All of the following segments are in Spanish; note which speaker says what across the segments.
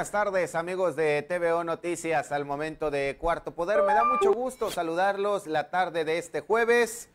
Speaker 1: buenas tardes, amigos de TVO Noticias. Al momento de Cuarto Poder, me da mucho gusto saludarlos la tarde de este jueves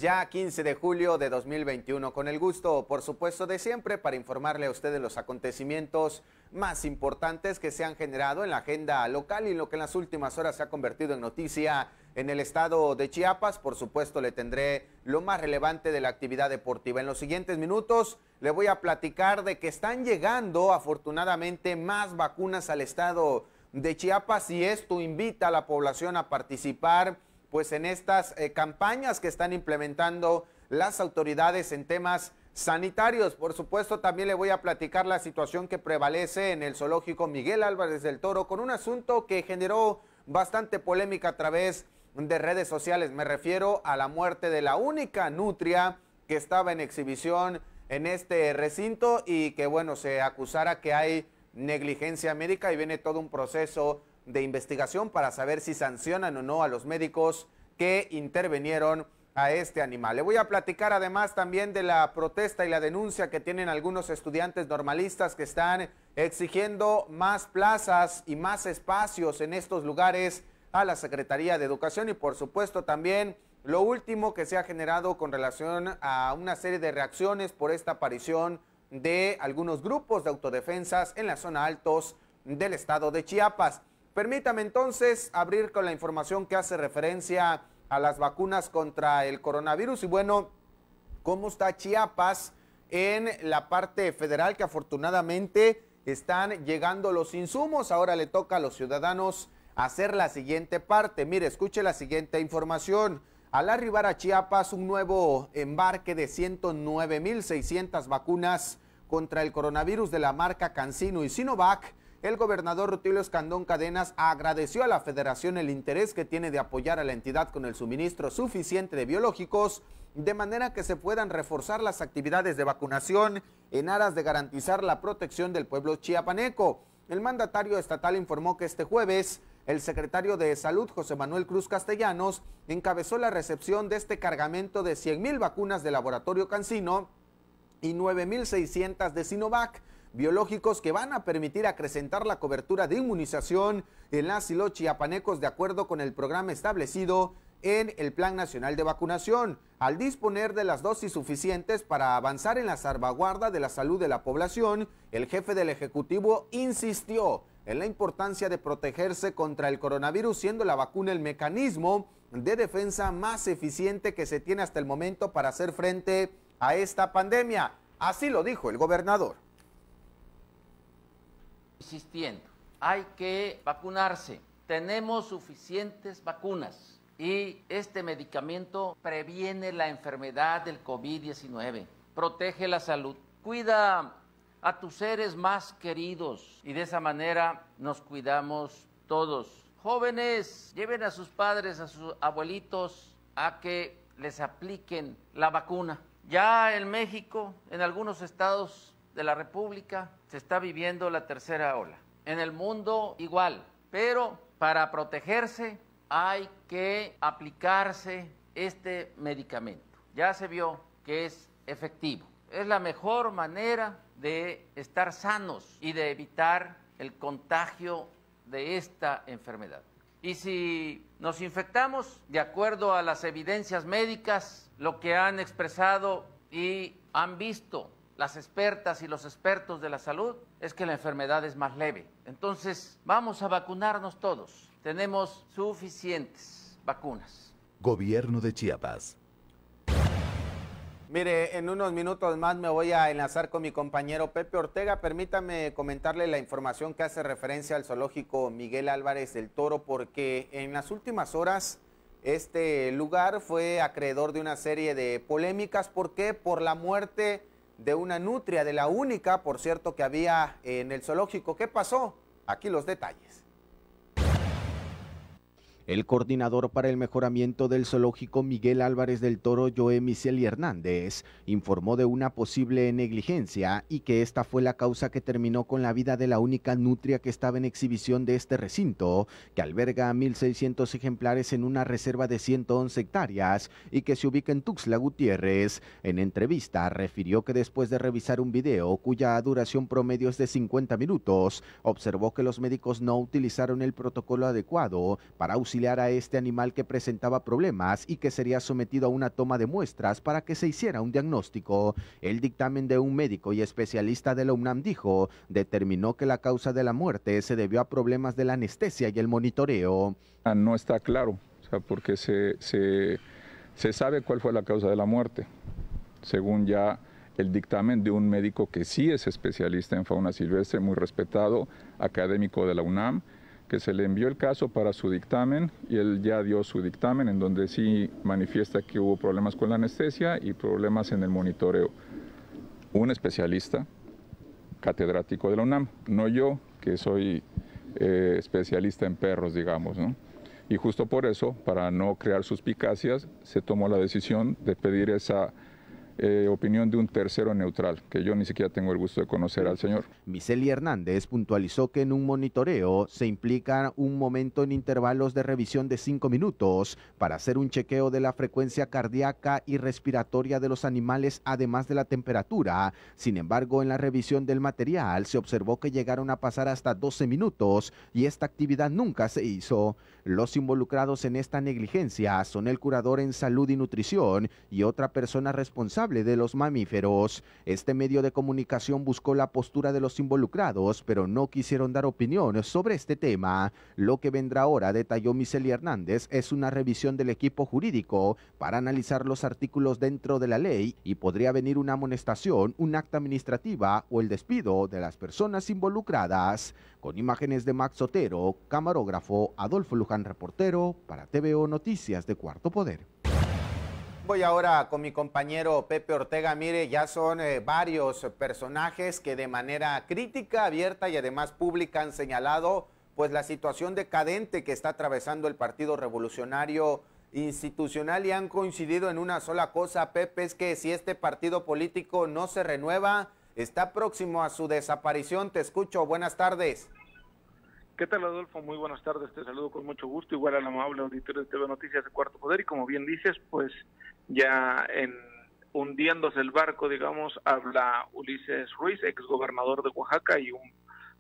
Speaker 1: ya 15 de julio de 2021, con el gusto, por supuesto, de siempre para informarle a ustedes los acontecimientos más importantes que se han generado en la agenda local y lo que en las últimas horas se ha convertido en noticia en el estado de Chiapas. Por supuesto, le tendré lo más relevante de la actividad deportiva. En los siguientes minutos le voy a platicar de que están llegando, afortunadamente, más vacunas al estado de Chiapas y esto invita a la población a participar pues en estas campañas que están implementando las autoridades en temas sanitarios. Por supuesto, también le voy a platicar la situación que prevalece en el zoológico Miguel Álvarez del Toro con un asunto que generó bastante polémica a través de redes sociales. Me refiero a la muerte de la única nutria que estaba en exhibición en este recinto y que, bueno, se acusara que hay negligencia médica y viene todo un proceso de investigación para saber si sancionan o no a los médicos que intervinieron a este animal. Le voy a platicar además también de la protesta y la denuncia que tienen algunos estudiantes normalistas que están exigiendo más plazas y más espacios en estos lugares a la Secretaría de Educación y por supuesto también lo último que se ha generado con relación a una serie de reacciones por esta aparición de algunos grupos de autodefensas en la zona altos del estado de Chiapas. Permítame entonces abrir con la información que hace referencia a las vacunas contra el coronavirus y bueno, cómo está Chiapas en la parte federal, que afortunadamente están llegando los insumos. Ahora le toca a los ciudadanos hacer la siguiente parte. Mire, escuche la siguiente información. Al arribar a Chiapas, un nuevo embarque de 109,600 vacunas contra el coronavirus de la marca CanSino y Sinovac. El gobernador Rutilio Escandón Cadenas agradeció a la federación el interés que tiene de apoyar a la entidad con el suministro suficiente de biológicos, de manera que se puedan reforzar las actividades de vacunación en aras de garantizar la protección del pueblo chiapaneco. El mandatario estatal informó que este jueves el secretario de Salud, José Manuel Cruz Castellanos, encabezó la recepción de este cargamento de 100,000 vacunas del laboratorio CanSino y 9,600 de Sinovac, biológicos que van a permitir acrecentar la cobertura de inmunización en las y los chiapanecos de acuerdo con el programa establecido en el Plan Nacional de Vacunación. Al disponer de las dosis suficientes para avanzar en la salvaguarda de la salud de la población, el jefe del Ejecutivo insistió en la importancia de protegerse contra el coronavirus, siendo la vacuna el mecanismo de defensa más eficiente que se tiene hasta el momento para hacer frente a esta pandemia. Así lo dijo el gobernador.
Speaker 2: Insistiendo, hay que vacunarse, tenemos suficientes vacunas y este medicamento previene la enfermedad del COVID-19, protege la salud, cuida a tus seres más queridos y de esa manera nos cuidamos todos. Jóvenes, lleven a sus padres, a sus abuelitos a que les apliquen la vacuna. Ya en México, en algunos estados de la República, se está viviendo la tercera ola. En el mundo igual, pero para protegerse hay que aplicarse este medicamento. Ya se vio que es efectivo. Es la mejor manera de estar sanos y de evitar el contagio de esta enfermedad. Y si nos infectamos, de acuerdo a las evidencias médicas, lo que han expresado y han visto las expertas y los expertos de la salud es que la enfermedad es más leve. Entonces, vamos a vacunarnos todos. Tenemos suficientes vacunas.
Speaker 3: Gobierno de Chiapas.
Speaker 1: Mire, en unos minutos más me voy a enlazar con mi compañero Pepe Ortega. Permítame comentarle la información que hace referencia al zoológico Miguel Álvarez del Toro, porque en las últimas horas este lugar fue acreedor de una serie de polémicas. ¿Por qué? Por la muerte de una nutria, de la única, por cierto, que había en el zoológico. ¿Qué pasó? Aquí los detalles.
Speaker 3: El coordinador para el mejoramiento del zoológico Miguel Álvarez del Toro, Joe Miseli Hernández, informó de una posible negligencia y que esta fue la causa que terminó con la vida de la única nutria que estaba en exhibición de este recinto, que alberga 1.600 ejemplares en una reserva de 111 hectáreas y que se ubica en Tuxtla Gutiérrez. En entrevista refirió que después de revisar un video cuya duración promedio es de 50 minutos, observó que los médicos no utilizaron el protocolo adecuado para auxiliar a este animal que presentaba problemas y que sería sometido a una toma de muestras para que se hiciera un diagnóstico. El dictamen de un médico y especialista de la UNAM determinó que la causa de la muerte se debió a problemas de la anestesia y el monitoreo.
Speaker 4: No está claro, porque se sabe cuál fue la causa de la muerte, según ya el dictamen de un médico que sí es especialista en fauna silvestre, muy respetado, académico de la UNAM, que se le envió el caso para su dictamen y él ya dio su dictamen en donde sí manifiesta que hubo problemas con la anestesia y problemas en el monitoreo. Un especialista catedrático de la UNAM, no yo, que soy especialista en perros, digamos, ¿no? Y justo por eso, para no crear suspicacias, se tomó la decisión de pedir esa opinión de un tercero neutral, que yo ni siquiera tengo el gusto de conocer al señor.
Speaker 3: Miseli Hernández puntualizó que en un monitoreo se implica un momento en intervalos de revisión de 5 minutos para hacer un chequeo de la frecuencia cardíaca y respiratoria de los animales, además de la temperatura. Sin embargo, en la revisión del material se observó que llegaron a pasar hasta 12 minutos y esta actividad nunca se hizo. Los involucrados en esta negligencia son el curador en salud y nutrición y otra persona responsable de los mamíferos. Este medio de comunicación buscó la postura de los involucrados, pero no quisieron dar opinión sobre este tema. Lo que vendrá ahora, detalló Miseli Hernández, es una revisión del equipo jurídico para analizar los artículos dentro de la ley y podría venir una amonestación, un acta administrativa o el despido de las personas involucradas. Con imágenes de Max Sotero, camarógrafo Adolfo Luján, reportero para TVO Noticias de Cuarto Poder.
Speaker 1: Voy ahora con mi compañero Pepe Ortega. Mire, ya son varios personajes que de manera crítica, abierta y además pública han señalado pues la situación decadente que está atravesando el Partido Revolucionario Institucional y han coincidido en una sola cosa, Pepe, es que si este partido político no se renueva, está próximo a su desaparición. Te escucho, buenas tardes.
Speaker 5: ¿Qué tal, Adolfo? Muy buenas tardes, te saludo con mucho gusto, igual al amable auditorio de TV Noticias de Cuarto Poder, y como bien dices, pues ya hundiéndose el barco, digamos, habla Ulises Ruiz, exgobernador de Oaxaca y un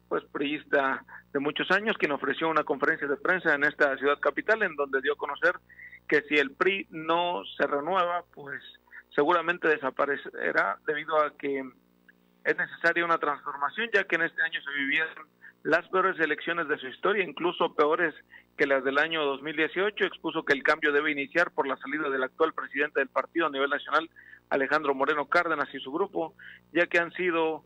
Speaker 5: pues priista de muchos años, quien ofreció una conferencia de prensa en esta ciudad capital, en donde dio a conocer que si el PRI no se renueva, pues seguramente desaparecerá, debido a que es necesaria una transformación, ya que en este año se vivieron las peores elecciones de su historia, incluso peores que las del año 2018. Expuso que el cambio debe iniciar por la salida del actual presidente del partido a nivel nacional, Alejandro Moreno Cárdenas, y su grupo, ya que han sido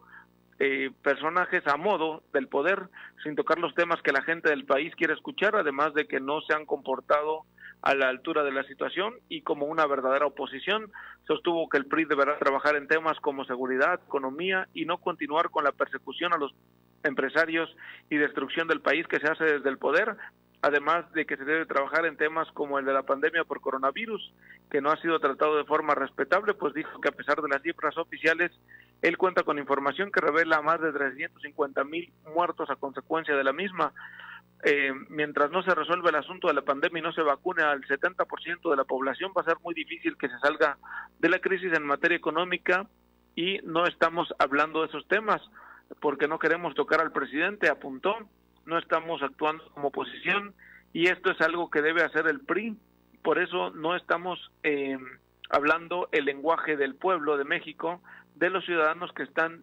Speaker 5: personajes a modo del poder, sin tocar los temas que la gente del país quiere escuchar, además de que no se han comportado a la altura de la situación y como una verdadera oposición. Sostuvo que el PRI deberá trabajar en temas como seguridad, economía y no continuar con la persecución a los empresarios y destrucción del país que se hace desde el poder, además de que se debe trabajar en temas como el de la pandemia por coronavirus, que no ha sido tratado de forma respetable, pues dijo que a pesar de las cifras oficiales, él cuenta con información que revela más de 350,000 muertos a consecuencia de la misma. Mientras no se resuelve el asunto de la pandemia y no se vacune al 70% de la población, va a ser muy difícil que se salga de la crisis en materia económica, y no estamos hablando de esos temas porque no queremos tocar al presidente, apuntó. No estamos actuando como oposición y esto es algo que debe hacer el PRI, por eso no estamos hablando el lenguaje del pueblo de México, de los ciudadanos que están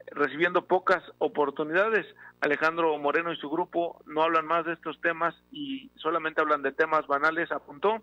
Speaker 5: recibiendo pocas oportunidades. Alejandro Moreno y su grupo no hablan más de estos temas y solamente hablan de temas banales, apuntó.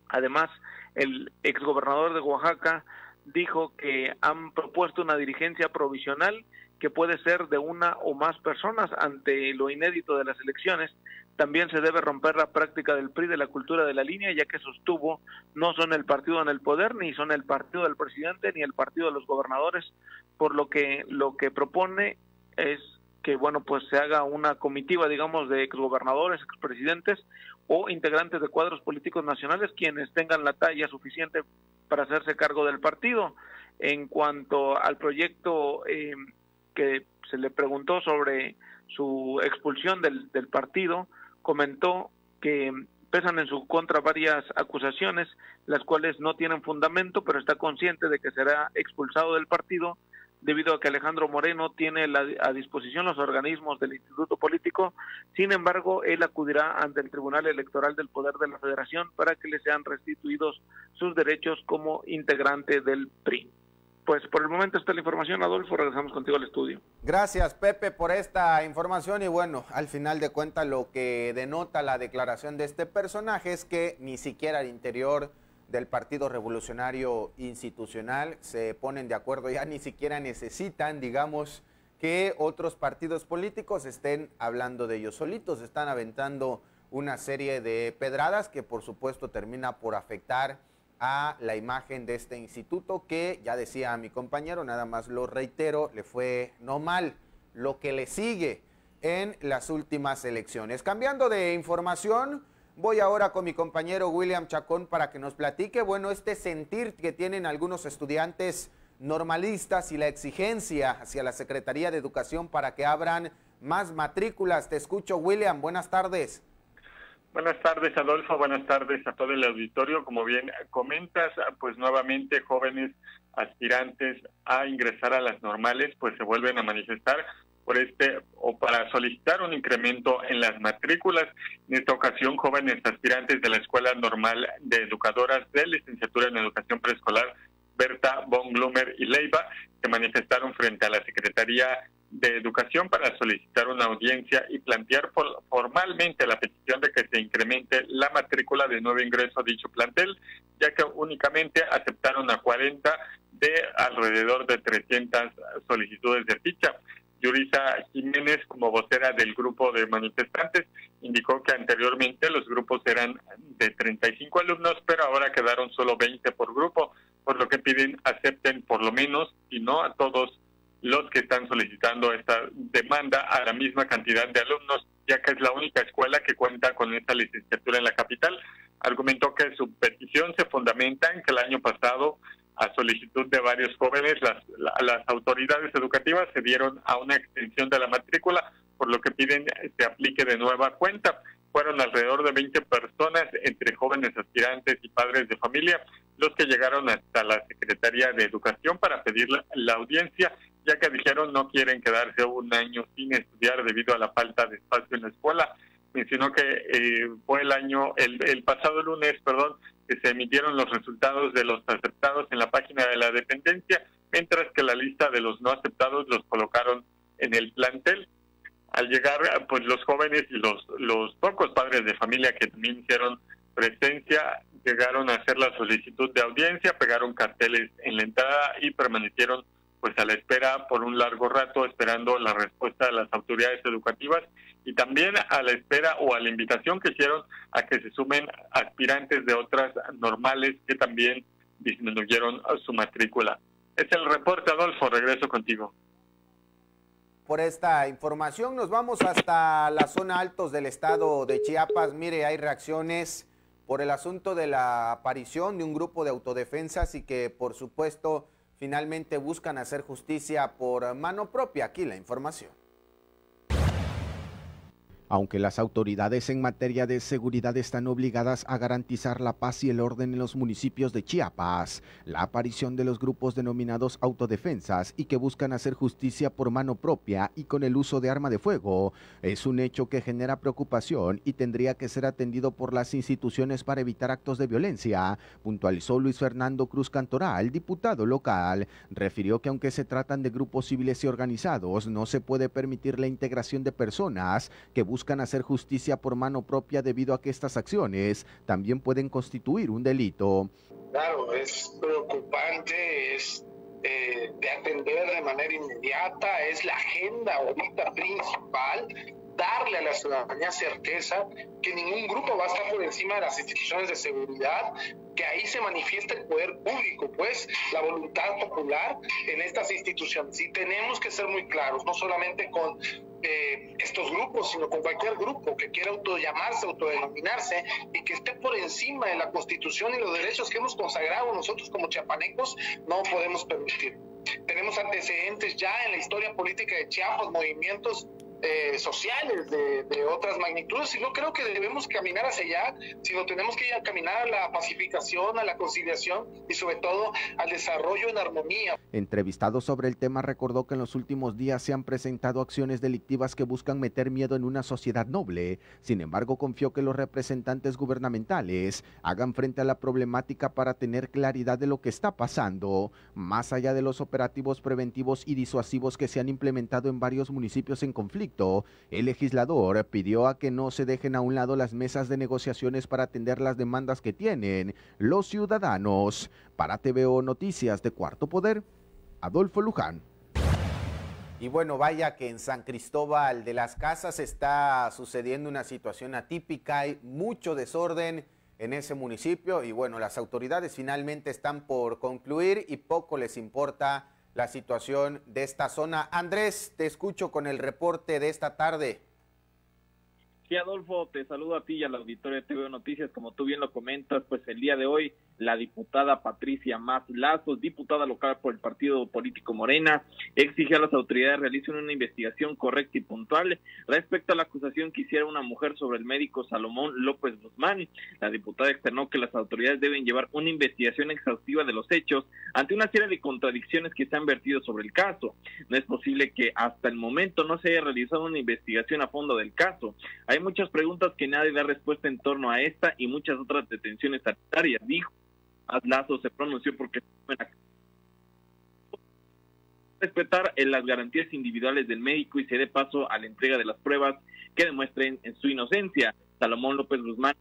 Speaker 5: Además, el exgobernador de Oaxaca dijo que han propuesto una dirigencia provisional que puede ser de una o más personas ante lo inédito de las elecciones. También se debe romper la práctica del PRI de la cultura de la línea, ya que sostuvo no son el partido en el poder, ni son el partido del presidente, ni el partido de los gobernadores, por lo que propone es que bueno, pues se haga una comitiva, digamos, de exgobernadores, expresidentes o integrantes de cuadros políticos nacionales quienes tengan la talla suficiente para hacerse cargo del partido. En cuanto al proyecto que se le preguntó sobre su expulsión del partido, comentó que pesan en su contra varias acusaciones, las cuales no tienen fundamento, pero está consciente de que será expulsado del partido debido a que Alejandro Moreno tiene a disposición los organismos del Instituto Político. Sin embargo, él acudirá ante el Tribunal Electoral del Poder de la Federación para que le sean restituidos sus derechos como integrante del PRI. Pues por el momento está la información, Adolfo, regresamos contigo al estudio.
Speaker 1: Gracias, Pepe, por esta información y bueno, al final de cuentas lo que denota la declaración de este personaje es que ni siquiera al interior del Partido Revolucionario Institucional se ponen de acuerdo, ya ni siquiera necesitan, digamos, que otros partidos políticos estén hablando de ellos solitos, están aventando una serie de pedradas que por supuesto termina por afectar a la imagen de este instituto que, ya decía mi compañero, nada más lo reitero, le fue no mal lo que le sigue en las últimas elecciones. Cambiando de información, voy ahora con mi compañero William Chacón para que nos platique, bueno, este sentir que tienen algunos estudiantes normalistas y la exigencia hacia la Secretaría de Educación para que abran más matrículas. Te escucho, William, buenas tardes.
Speaker 6: Buenas tardes, Adolfo, buenas tardes a todo el auditorio. Como bien comentas, pues nuevamente jóvenes aspirantes a ingresar a las normales, pues se vuelven a manifestar por para solicitar un incremento en las matrículas. En esta ocasión, jóvenes aspirantes de la Escuela Normal de Educadoras de Licenciatura en Educación Preescolar, Berta von Blumer y Leiva, se manifestaron frente a la Secretaría de Educación para solicitar una audiencia y plantear formalmente la petición de que se incremente la matrícula de nuevo ingreso a dicho plantel, ya que únicamente aceptaron a 40 de alrededor de 300 solicitudes de ficha. Yurisa Jiménez, como vocera del grupo de manifestantes, indicó que anteriormente los grupos eran de 35 alumnos, pero ahora quedaron solo 20 por grupo, por lo que piden acepten por lo menos, y no a todos los que están solicitando esta demanda, a la misma cantidad de alumnos, ya que es la única escuela que cuenta con esta licenciatura en la capital. Argumentó que su petición se fundamenta en que el año pasado, a solicitud de varios jóvenes, las autoridades educativas se dieron a una extensión de la matrícula, por lo que piden se aplique de nueva cuenta. Fueron alrededor de 20 personas, entre jóvenes aspirantes y padres de familia, los que llegaron hasta la Secretaría de Educación para pedir la audiencia, ya que dijeron no quieren quedarse un año sin estudiar debido a la falta de espacio en la escuela. Mencionó que fue el pasado lunes, que se emitieron los resultados de los aceptados en la página de la dependencia, mientras que la lista de los no aceptados los colocaron en el plantel. Al llegar, pues los jóvenes y los pocos padres de familia que también hicieron presencia, llegaron a hacer la solicitud de audiencia, pegaron carteles en la entrada y permanecieron pues a la espera por un largo rato, esperando la respuesta de las autoridades educativas y también a la espera o a la invitación que hicieron a que se sumen aspirantes de otras normales que también disminuyeron su matrícula. Es el reporte, Adolfo, regreso contigo.
Speaker 1: Por esta información nos vamos hasta la zona altos del estado de Chiapas. Mire, hay reacciones por el asunto de la aparición de un grupo de autodefensas y que por supuesto finalmente buscan hacer justicia por mano propia. Aquí la información.
Speaker 3: Aunque las autoridades en materia de seguridad están obligadas a garantizar la paz y el orden en los municipios de Chiapas, la aparición de los grupos denominados autodefensas y que buscan hacer justicia por mano propia y con el uso de arma de fuego es un hecho que genera preocupación y tendría que ser atendido por las instituciones para evitar actos de violencia, puntualizó Luis Fernando Cruz Cantoral, diputado local. Refirió que aunque se tratan de grupos civiles y organizados, no se puede permitir la integración de personas que buscan hacer justicia por mano propia debido a que estas acciones también pueden constituir un delito.
Speaker 7: Claro, es preocupante, es de atender de manera inmediata, es la agenda ahorita principal, darle a la ciudadanía certeza que ningún grupo va a estar por encima de las instituciones de seguridad, que ahí se manifiesta el poder público, pues la voluntad popular en estas instituciones. Y tenemos que ser muy claros, no solamente con estos grupos, sino con cualquier grupo que quiera autollamarse, autodenominarse y que esté por encima de la Constitución y los derechos que hemos consagrado nosotros como chiapanecos, no podemos permitir. Tenemos antecedentes ya en la historia política de Chiapas, movimientos sociales de otras magnitudes, y no creo que debemos caminar hacia allá, sino tenemos que caminar a la pacificación, a la conciliación y sobre todo al desarrollo en armonía.
Speaker 3: Entrevistado sobre el tema, recordó que en los últimos días se han presentado acciones delictivas que buscan meter miedo en una sociedad noble. Sin embargo, confió que los representantes gubernamentales hagan frente a la problemática para tener claridad de lo que está pasando, más allá de los operativos preventivos y disuasivos que se han implementado en varios municipios en conflicto. El legislador pidió a que no se dejen a un lado las mesas de negociaciones para atender las demandas que tienen los ciudadanos. Para TVO Noticias de Cuarto Poder, Adolfo Luján.
Speaker 1: Y bueno, vaya que en San Cristóbal de las Casas está sucediendo una situación atípica, hay mucho desorden en ese municipio y bueno, las autoridades finalmente están por concluir y poco les importa la situación de esta zona. Andrés, te escucho con el reporte de esta tarde.
Speaker 8: Sí, Adolfo, te saludo a ti y al auditorio de TVO Noticias. Como tú bien lo comentas, pues el día de hoy la diputada Patricia Mas Lazos, diputada local por el partido político Morena, exigió a las autoridades realicen una investigación correcta y puntual respecto a la acusación que hiciera una mujer sobre el médico Salomón López Guzmán. La diputada externó que las autoridades deben llevar una investigación exhaustiva de los hechos ante una serie de contradicciones que se han vertido sobre el caso. No es posible que hasta el momento no se haya realizado una investigación a fondo del caso. Hay muchas preguntas que nadie da respuesta en torno a esta y muchas otras detenciones sanitarias, dijo. Lazo se pronunció porque respetar las garantías individuales del médico y se dé paso a la entrega de las pruebas que demuestren su inocencia. Salomón López Guzmán,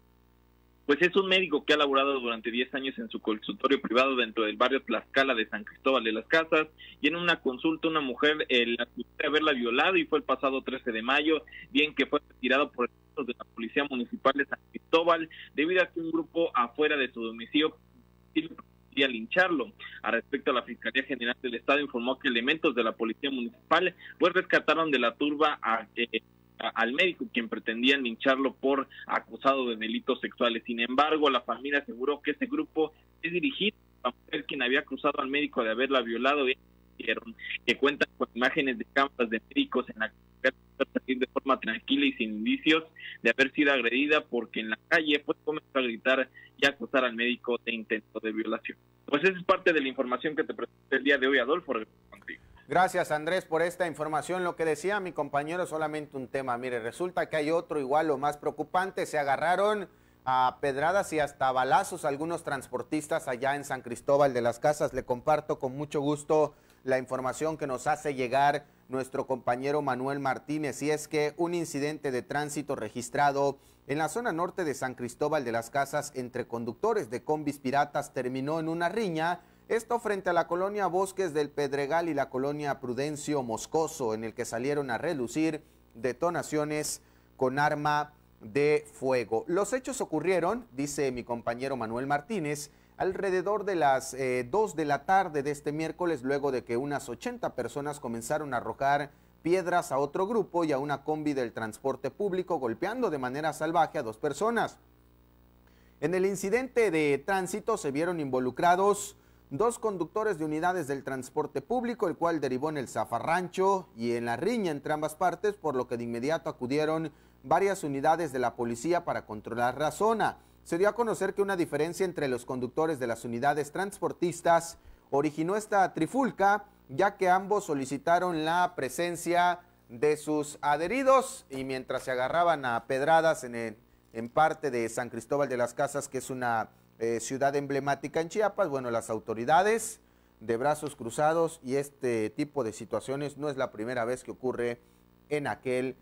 Speaker 8: pues es un médico que ha laborado durante 10 años en su consultorio privado dentro del barrio Tlaxcala de San Cristóbal de las Casas, y en una consulta una mujer la acusó de haberla violado y fue el pasado 13 de mayo, bien que fue retirado por el de la Policía Municipal de San Cristóbal debido a que un grupo afuera de su domicilio y a lincharlo. A respecto, a la Fiscalía General del Estado informó que elementos de la Policía Municipal pues rescataron de la turba al médico, quien pretendían lincharlo por acusado de delitos sexuales. Sin embargo, la familia aseguró que ese grupo es dirigido a mujer quien había acusado al médico de haberla violado, y dijeron que cuentan con imágenes de cámaras de médicos en la que salir de forma tranquila y sin indicios de haber sido agredida, porque en la calle pues comenzó a gritar y a acusar al médico de intento de violación. Pues esa es parte de la información que te presenté el día de hoy, Adolfo.
Speaker 1: Gracias, Andrés, por esta información. Lo que decía mi compañero, solamente un tema. Mire, resulta que hay otro igual o más preocupante. Se agarraron a pedradas y hasta balazos algunos transportistas allá en San Cristóbal de las Casas. Le comparto con mucho gusto la información que nos hace llegar nuestro compañero Manuel Martínez, y es que un incidente de tránsito registrado en la zona norte de San Cristóbal de las Casas entre conductores de combis piratas terminó en una riña, esto frente a la colonia Bosques del Pedregal y la colonia Prudencio Moscoso, en el que salieron a relucir detonaciones con arma de fuego. Los hechos ocurrieron, dice mi compañero Manuel Martínez, alrededor de las 2 de la tarde de este miércoles, luego de que unas 80 personas comenzaron a arrojar piedras a otro grupo y a una combi del transporte público, golpeando de manera salvaje a 2 personas. En el incidente de tránsito se vieron involucrados 2 conductores de unidades del transporte público, el cual derivó en el zafarrancho y en la riña entre ambas partes, por lo que de inmediato acudieron varias unidades de la policía para controlar la zona. Se dio a conocer que una diferencia entre los conductores de las unidades transportistas originó esta trifulca, ya que ambos solicitaron la presencia de sus adheridos, y mientras se agarraban a pedradas en parte de San Cristóbal de las Casas, que es una ciudad emblemática en Chiapas, bueno, las autoridades de brazos cruzados, y este tipo de situaciones no es la primera vez que ocurre en aquel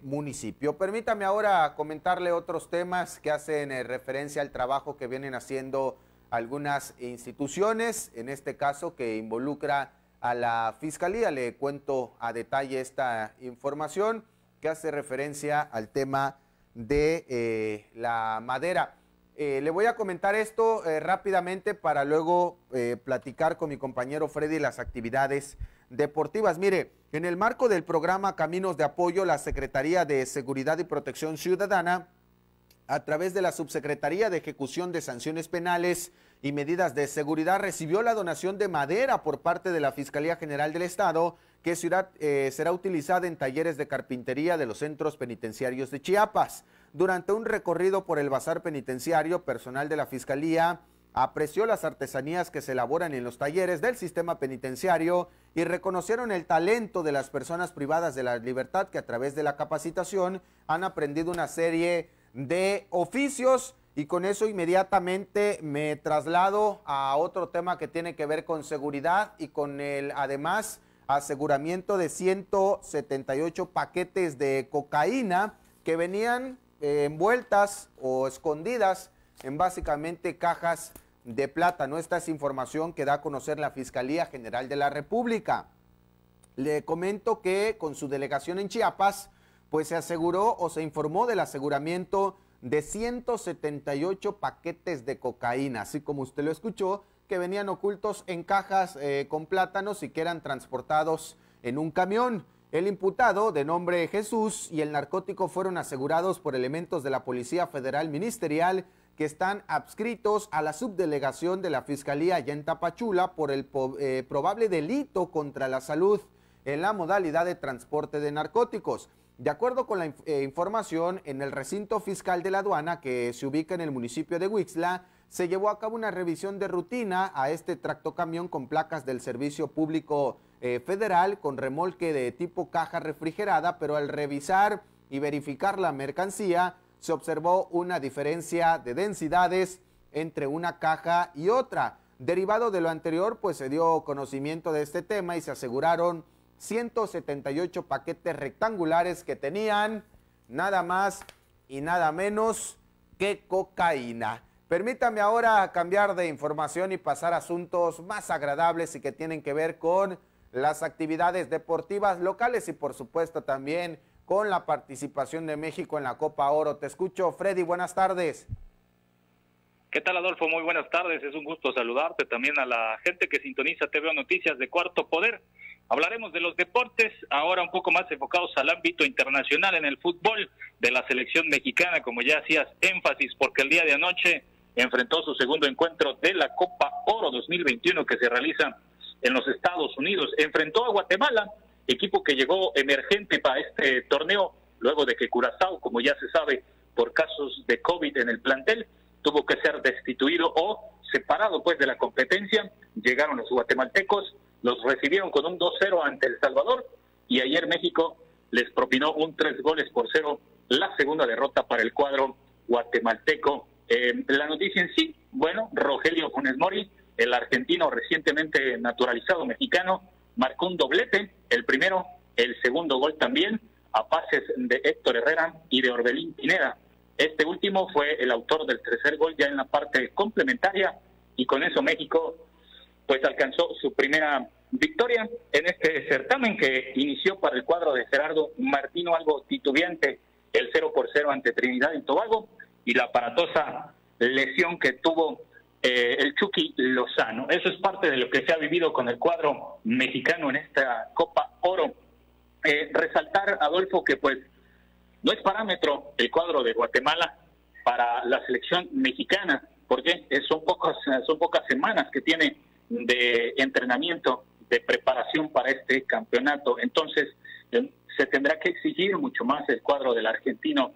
Speaker 1: municipio. Permítame ahora comentarle otros temas que hacen referencia al trabajo que vienen haciendo algunas instituciones, en este caso que involucra a la Fiscalía. Le cuento a detalle esta información que hace referencia al tema de la madera. Le voy a comentar esto rápidamente para luego platicar con mi compañero Freddy las actividades deportivas. Mire, En el marco del programa Caminos de Apoyo, la Secretaría de Seguridad y Protección Ciudadana, a través de la Subsecretaría de Ejecución de Sanciones Penales y Medidas de Seguridad, recibió la donación de madera por parte de la Fiscalía General del Estado, que será utilizada en talleres de carpintería de los centros penitenciarios de Chiapas. Durante un recorrido por el bazar penitenciario, personal de la Fiscalía apreció las artesanías que se elaboran en los talleres del sistema penitenciario y reconocieron el talento de las personas privadas de la libertad que a través de la capacitación han aprendido una serie de oficios. Y con eso inmediatamente me traslado a otro tema que tiene que ver con seguridad y con el, además, aseguramiento de 178 paquetes de cocaína que venían envueltas o escondidas en básicamente cajas de plátano. Esta es información que da a conocer la Fiscalía General de la República. Le comento que con su delegación en Chiapas, pues se aseguró o se informó del aseguramiento de 178 paquetes de cocaína, así como usted lo escuchó, que venían ocultos en cajas con plátanos y que eran transportados en un camión. El imputado, de nombre Jesús, y el narcótico fueron asegurados por elementos de la Policía Federal Ministerial que están adscritos a la subdelegación de la Fiscalía allá en Tapachula por el probable delito contra la salud en la modalidad de transporte de narcóticos. De acuerdo con la información, en el recinto fiscal de la aduana que se ubica en el municipio de Huixla, se llevó a cabo una revisión de rutina a este tractocamión con placas del Servicio Público Federal con remolque de tipo caja refrigerada, pero al revisar y verificar la mercancía se observó una diferencia de densidades entre una caja y otra. Derivado de lo anterior, pues se dio conocimiento de este tema y se aseguraron 178 paquetes rectangulares que tenían nada más y nada menos que cocaína. Permítame ahora cambiar de información y pasar a asuntos más agradables y que tienen que ver con las actividades deportivas locales y por supuesto también con la participación de México en la Copa Oro. Te escucho, Freddy, buenas tardes.
Speaker 9: ¿Qué tal, Adolfo? Muy buenas tardes, es un gusto saludarte, también a la gente que sintoniza TVO Noticias de Cuarto Poder. Hablaremos de los deportes, ahora un poco más enfocados al ámbito internacional en el fútbol de la selección mexicana, como ya hacías énfasis, porque el día de anoche enfrentó su segundo encuentro de la Copa Oro 2021 que se realiza en los Estados Unidos. Enfrentó a Guatemala, equipo que llegó emergente para este torneo, luego de que Curazao, como ya se sabe, por casos de COVID en el plantel, tuvo que ser destituido o separado pues de la competencia. Llegaron los guatemaltecos, los recibieron con un 2-0 ante El Salvador y ayer México les propinó un 3-0, la segunda derrota para el cuadro guatemalteco. La noticia en sí, bueno, Rogelio Funes Mori, el argentino recientemente naturalizado mexicano, marcó un doblete, el primero, el segundo gol también, a pases de Héctor Herrera y de Orbelín Pineda. Este último fue el autor del tercer gol ya en la parte complementaria y con eso México pues alcanzó su primera victoria en este certamen que inició para el cuadro de Gerardo Martino algo titubeante, el 0-0 ante Trinidad y Tobago y la aparatosa lesión que tuvo el Chucky Lozano. Eso es parte de lo que se ha vivido con el cuadro mexicano en esta Copa Oro. Resaltar, Adolfo, que pues no es parámetro el cuadro de Guatemala para la selección mexicana, porque son pocas semanas que tiene de entrenamiento, de preparación para este campeonato. Entonces, se tendrá que exigir mucho más el cuadro del argentino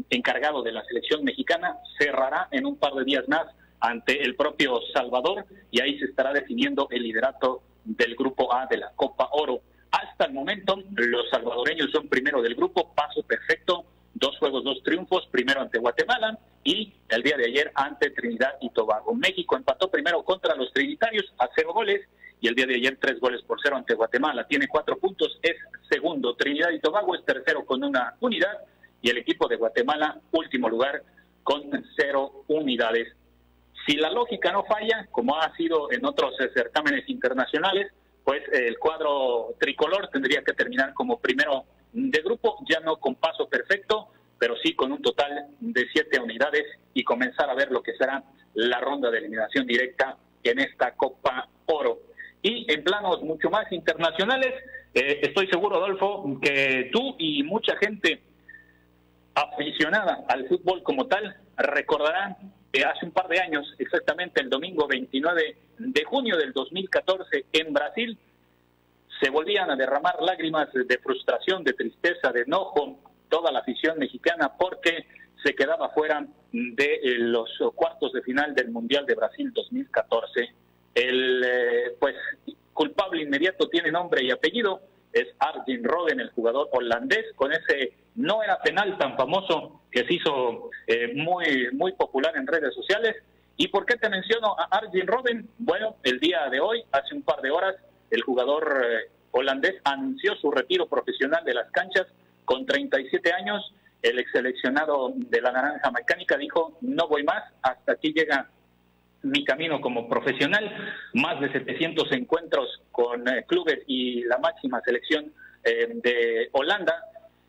Speaker 9: encargado de la selección mexicana. Cerrará en un par de días más ante el propio Salvador y ahí se estará definiendo el liderato del grupo A de la Copa Oro. Hasta el momento, los salvadoreños son primero del grupo, paso perfecto, 2 juegos, 2 triunfos, primero ante Guatemala y el día de ayer ante Trinidad y Tobago. México empató primero contra los trinitarios a 0 goles y el día de ayer 3-0 ante Guatemala. Tiene 4 puntos, es segundo. Trinidad y Tobago es tercero con 1 unidad y el equipo de Guatemala último lugar con 0 unidades. Si la lógica no falla, como ha sido en otros certámenes internacionales, pues el cuadro tricolor tendría que terminar como primero de grupo, ya no con paso perfecto, pero sí con un total de 7 unidades y comenzar a ver lo que será la ronda de eliminación directa en esta Copa Oro. Y en planos mucho más internacionales, estoy seguro, Adolfo, que tú y mucha gente aficionada al fútbol como tal recordarán que hace un par de años, exactamente el domingo 29 de junio del 2014 en Brasil, se volvían a derramar lágrimas de frustración, de tristeza, de enojo, toda la afición mexicana, porque se quedaba fuera de los cuartos de final del Mundial de Brasil 2014. El pues culpable inmediato tiene nombre y apellido, es Arjen Robben, el jugador holandés, con ese no era penal tan famoso que se hizo muy popular en redes sociales. ¿Y por qué te menciono a Arjen Robben? Bueno, el día de hoy, hace un par de horas, el jugador holandés anunció su retiro profesional de las canchas con 37 años. El ex seleccionado de la Naranja Mecánica dijo: no voy más, hasta aquí llega mi camino como profesional. Más de 700 encuentros con clubes y la máxima selección de Holanda,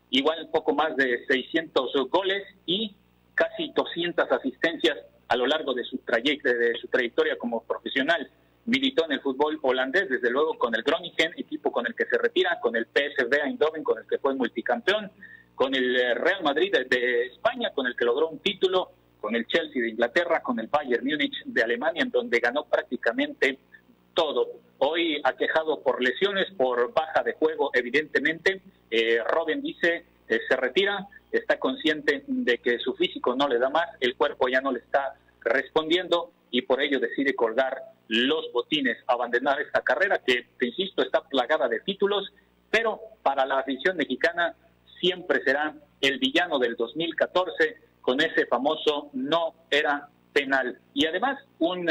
Speaker 9: igual poco más de 600 goles y casi 200 asistencias a lo largo de su trayectoria como profesional. Militó en el fútbol holandés, desde luego con el Groningen, equipo con el que se retira, con el PSV Eindhoven, con el que fue multicampeón, con el Real Madrid de España, con el que logró un título, con el Chelsea de Inglaterra, con el Bayern Múnich de Alemania, en donde ganó prácticamente todo. Hoy aquejado por lesiones, por baja de juego, evidentemente. Robben dice, se retira, está consciente de que su físico no le da más, el cuerpo ya no le está respondiendo y por ello decide colgar los botines, abandonar esta carrera que, te insisto, está plagada de títulos, pero para la afición mexicana siempre será el villano del 2014 con ese famoso no era penal. Y además, un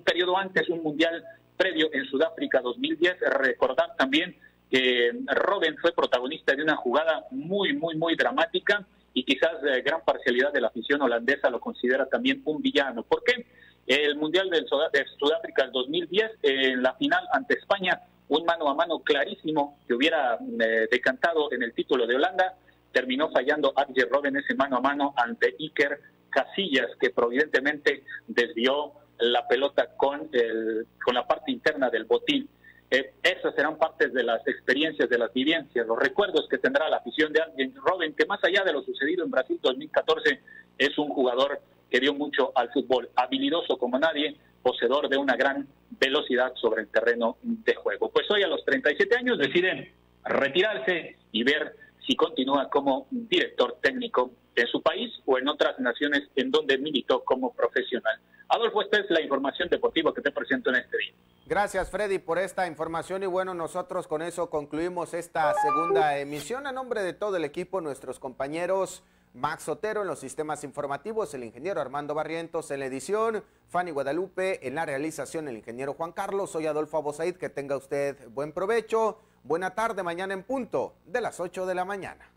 Speaker 9: periodo antes, un mundial previo en Sudáfrica 2010, recordar también que Robben fue protagonista de una jugada muy dramática y quizás gran parcialidad de la afición holandesa lo considera también un villano. ¿Por qué? El mundial de Sudáfrica del 2010, en la final ante España, un mano a mano clarísimo que hubiera decantado en el título de Holanda, terminó fallando Arjen Robben ese mano a mano ante Iker Casillas, que providentemente desvió la pelota con la parte interna del botín. Esas serán partes de las experiencias, de las vivencias, los recuerdos que tendrá la afición de Arjen Robben, que más allá de lo sucedido en Brasil 2014, es un jugador que dio mucho al fútbol, habilidoso como nadie, poseedor de una gran velocidad sobre el terreno de juego. Pues hoy a los 37 años deciden retirarse y ver si continúa como director técnico en su país o en otras naciones en donde militó como profesional. Adolfo, esta es la información deportiva que te presento en este día.
Speaker 1: Gracias, Freddy, por esta información y bueno, nosotros con eso concluimos esta segunda emisión. A nombre de todo el equipo, nuestros compañeros Max Otero en los sistemas informativos, el ingeniero Armando Barrientos en la edición, Fanny Guadalupe en la realización, el ingeniero Juan Carlos. Soy Adolfo Abosaid, que tenga usted buen provecho, buena tarde, mañana en punto de las 8 de la mañana.